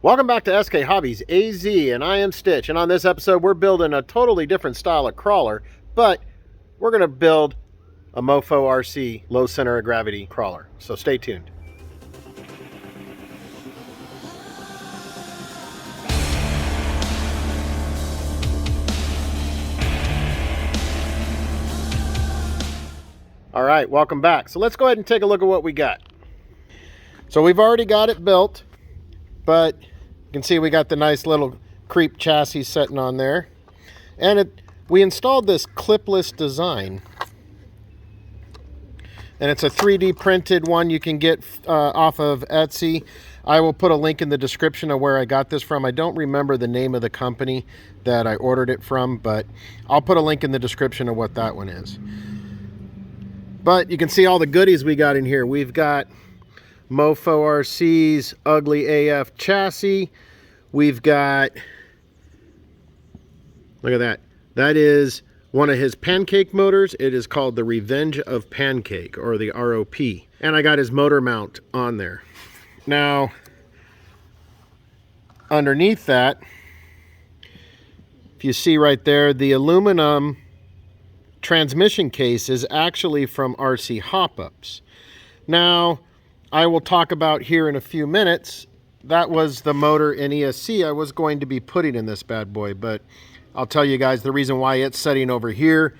Welcome back to SK Hobbies AZ, and I am Stitch. And on this episode, we're building a totally different style of crawler, but we're going to build a MOFO RC low center of gravity crawler. So stay tuned. All right, welcome back. So let's go ahead and take a look at what we got. So we've already got it built, but you can see we got the nice little creep chassis sitting on there. And we installed this clipless design. And it's a 3D printed one you can get off of Etsy. I will put a link in the description of where I got this from. I don't remember the name of the company that I ordered it from, but I'll put a link in the description of what that one is. But you can see all the goodies we got in here. We've got MOFO RC's Ugly AF chassis. We've got, look at that. That is one of his pancake motors. It is called the Revenge of Pancake, or the ROP. And I got his motor mount on there. Now, underneath that, if you see right there, the aluminum transmission case is actually from RC Hop-Ups. Now, I will talk about here in a few minutes, that was the motor and ESC I was going to be putting in this bad boy, but I'll tell you guys the reason why it's sitting over here,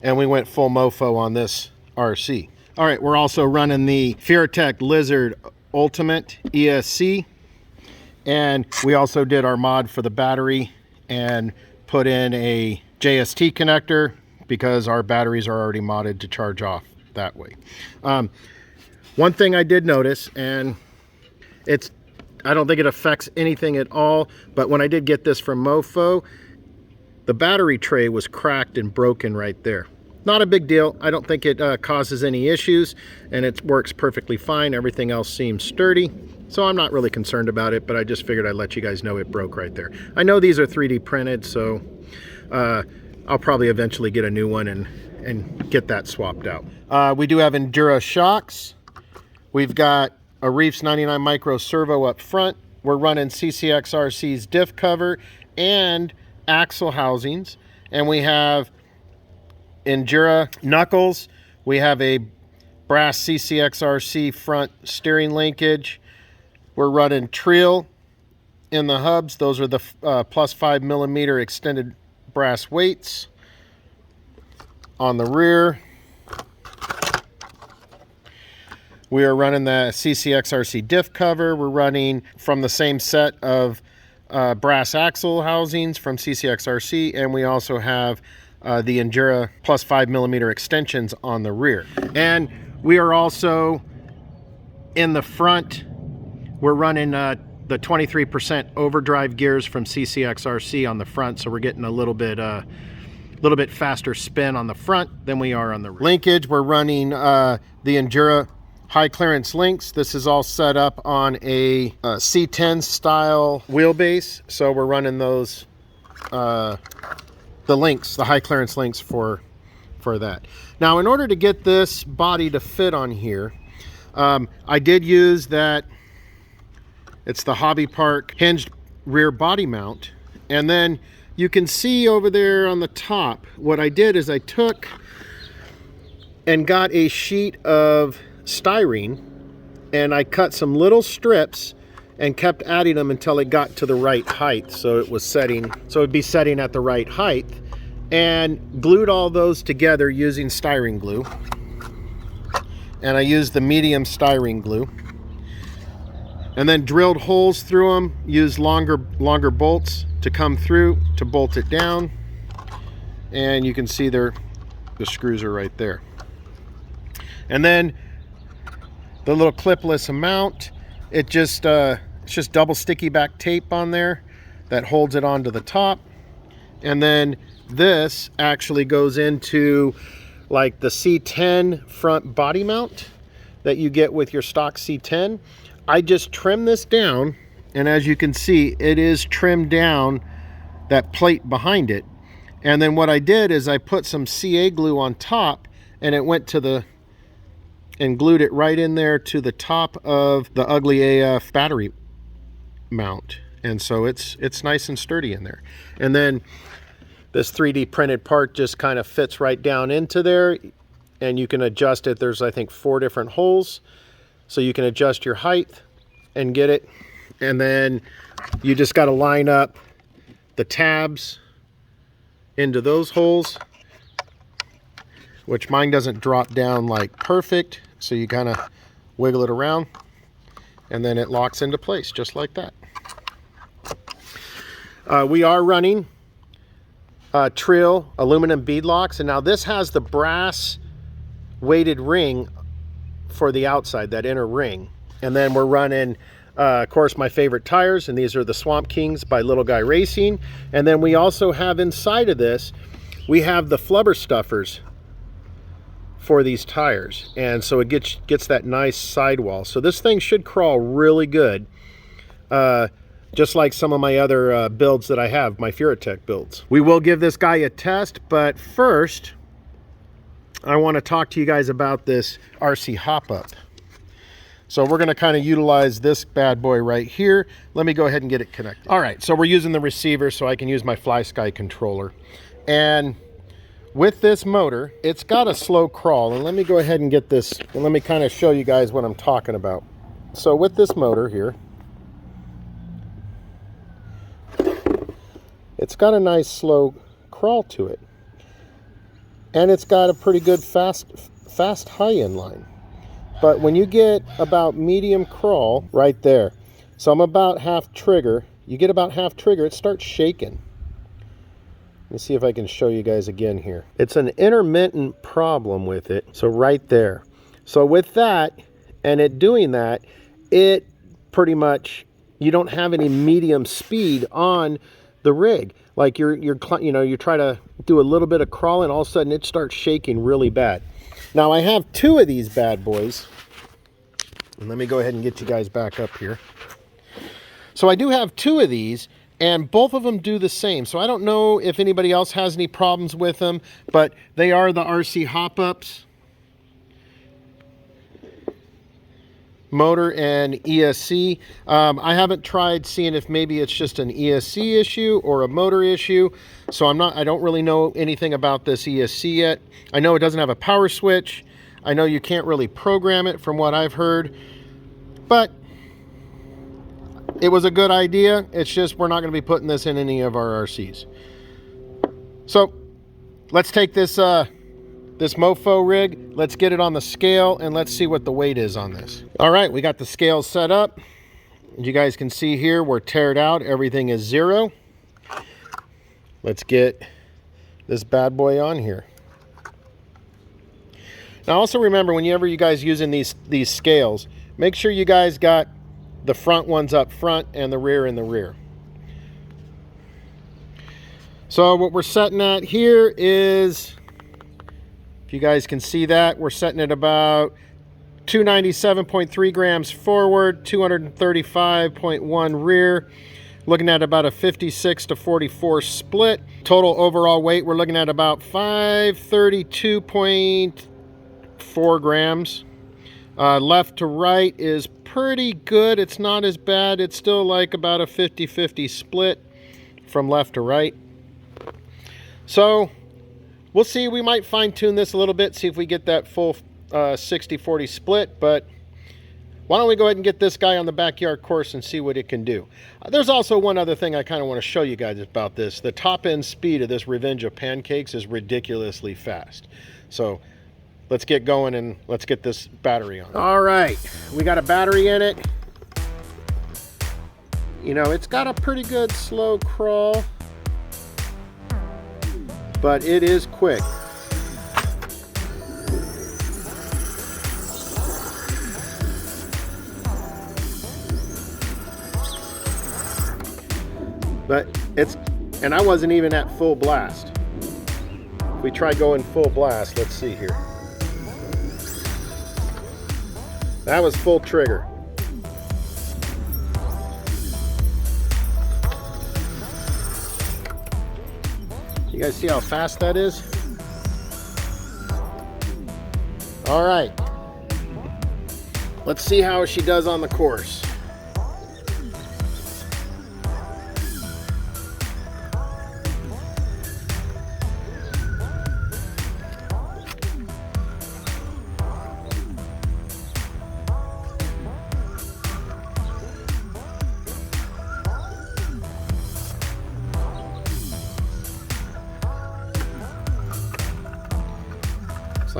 and we went full MOFO on this RC. All right, we're also running the Furtec Lizard Ultimate ESC, and we also did our mod for the battery and put in a JST connector because our batteries are already modded to charge off that way. One thing I did notice, and I don't think it affects anything at all, but when I did get this from MOFO, the battery tray was cracked and broken right there. Not a big deal. I don't think it causes any issues, and it works perfectly fine. Everything else seems sturdy, so I'm not really concerned about it, but I just figured I'd let you guys know it broke right there. I know these are 3D printed, so I'll probably eventually get a new one and get that swapped out. We do have Endura shocks. We've got a Reefs 99 micro servo up front. We're running CCXRC's diff cover and axle housings. And we have Endura knuckles. We have a brass CCXRC front steering linkage. We're running Treel in the hubs. Those are the plus 5mm extended brass weights. On the rear, we are running the CCXRC diff cover. We're running from the same set of brass axle housings from CCXRC, and we also have the Endura plus 5mm extensions on the rear. And we are also in the front, we're running the 23% overdrive gears from CCXRC on the front, so we're getting a little bit faster spin on the front than we are on the rear. Linkage, we're running the Endura high clearance links. This is all set up on a C10 style wheelbase, so we're running those the links, the high clearance links for that. Now, in order to get this body to fit on here, I did use that, it's the Hobby Park hinged rear body mount, and then you can see over there on the top, what I did is I took and got a sheet of styrene, and I cut some little strips and kept adding them until it got to the right height, so it was setting, so it'd be setting at the right height, and glued all those together using styrene glue. And I used the medium styrene glue, and then drilled holes through them, used longer bolts to come through to bolt it down, and you can see the screws are right there. And then the little clipless mount, it's just double sticky back tape on there that holds it onto the top. And then this actually goes into like the C10 front body mount that you get with your stock C10. I just trimmed this down, and as you can see, it is trimmed down that plate behind it. And then what I did is I put some CA glue on top, and it went to and glued it right in there to the top of the Ugly AF battery mount. And so it's nice and sturdy in there. And then this 3D printed part just kind of fits right down into there, and you can adjust it. There's, I think, 4 different holes, so you can adjust your height and get it. And then you just got to line up the tabs into those holes, which mine doesn't drop down like perfect, so you kind of wiggle it around and then it locks into place just like that. We are running Trill aluminum bead locks, and now this has the brass weighted ring for the outside, that inner ring. And then we're running of course, my favorite tires, and these are the Swamp Kings by Little Guy Racing. And then we also have inside of this, we have the flubber stuffers for these tires, and so it gets that nice sidewall. So this thing should crawl really good, just like some of my other builds that I have, my Furatech builds. We will give this guy a test, but first I want to talk to you guys about this RC hop-up. So we're going to kind of utilize this bad boy right here. Let me go ahead and get it connected. All right, so we're using the receiver so I can use my FlySky controller. And with this motor, it's got a slow crawl. And let me go ahead and get this, and let me kind of show you guys what I'm talking about. So with this motor here, it's got a nice slow crawl to it. And it's got a pretty good fast high inline. But when you get about medium crawl right there, so I'm about half trigger, you get about half trigger, it starts shaking. Let me see if I can show you guys again here. It's an intermittent problem with it, so right there. So with that, and it doing that, it pretty much, you don't have any medium speed on the rig. Like you try to do a little bit of crawling, all of a sudden it starts shaking really bad. Now I have 2 of these bad boys, and let me go ahead and get you guys back up here. So I do have 2 of these, and both of them do the same. So I don't know if anybody else has any problems with them, but they are the RC hop-ups motor and ESC. I haven't tried seeing if maybe it's just an ESC issue or a motor issue. So I don't really know anything about this ESC yet. I know it doesn't have a power switch. I know you can't really program it from what I've heard, but it was a good idea. It's just we're not going to be putting this in any of our RCs. So let's take this this MOFO rig, let's get it on the scale, and let's see what the weight is on this. All right, we got the scale set up. As you guys can see here, we're tared out. Everything is 0. Let's get this bad boy on here. Now also remember, whenever you guys using these scales, make sure you guys got the front ones up front and the rear in the rear. So what we're setting at here is, if you guys can see that, we're setting at about 297.3 grams forward, 235.1 rear. Looking at about a 56 to 44 split. Total overall weight, we're looking at about 532.4 grams. Left to right is pretty good. It's not as bad. It's still like about a 50-50 split from left to right. So we'll see. We might fine tune this a little bit, see if we get that full 60-40 split, but why don't we go ahead and get this guy on the backyard course and see what it can do. There's also one other thing I kind of want to show you guys about this. The top end speed of this Revenge of Pancakes is ridiculously fast. So let's get going and let's get this battery on. All right, we got a battery in it. You know, it's got a pretty good slow crawl, but it is quick. But and I wasn't even at full blast. If we try going full blast, let's see here. That was full trigger. You guys see how fast that is? All right. Let's see how she does on the course.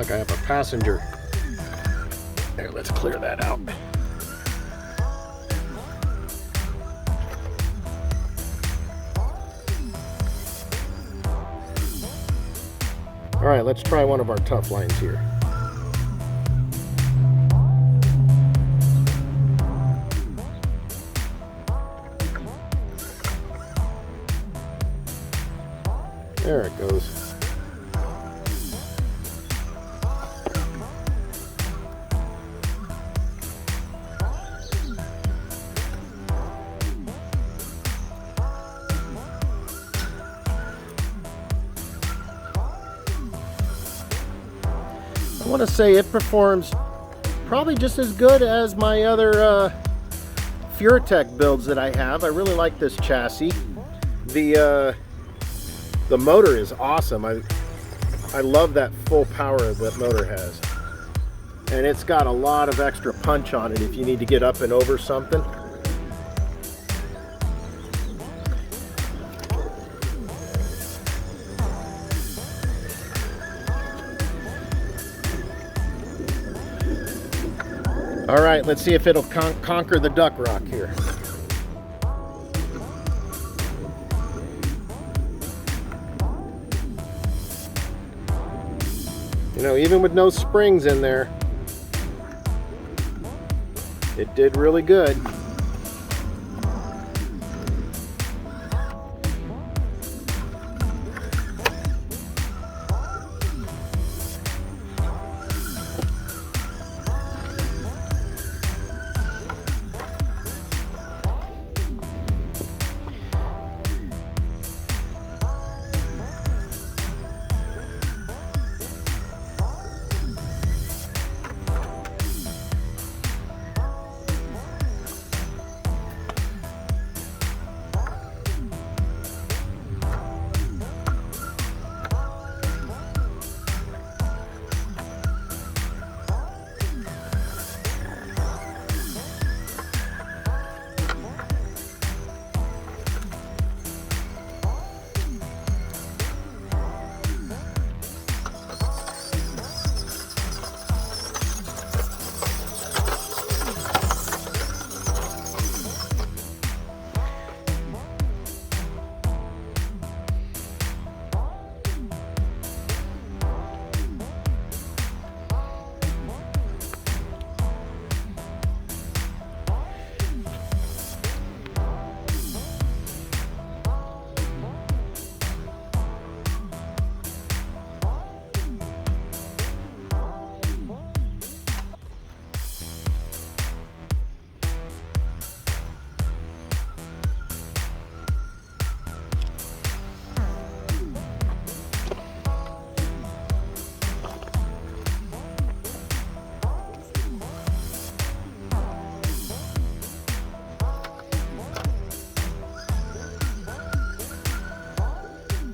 like I have a passenger. There, let's clear that out. All right, let's try one of our tough lines here. There it goes. I want to say it performs probably just as good as my other Furatech builds that I have. I really like this chassis. The motor is awesome. I love that full power that motor has. And it's got a lot of extra punch on it if you need to get up and over something. All right, let's see if it'll conquer the duck rock here. You know, even with no springs in there, it did really good.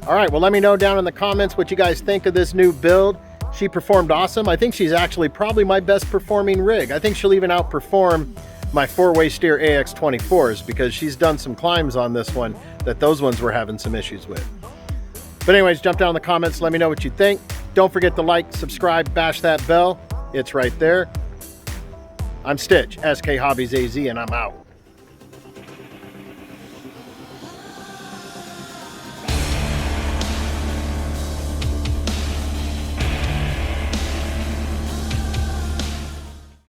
All right, well, let me know down in the comments what you guys think of this new build. She performed awesome. I think she's actually probably my best performing rig. I think she'll even outperform my 4-way steer AX24s because she's done some climbs on this one that those ones were having some issues with. But anyways, jump down in the comments, let me know what you think. Don't forget to like, subscribe, bash that bell. It's right there. I'm Stitch, SK Hobbies AZ, and I'm out.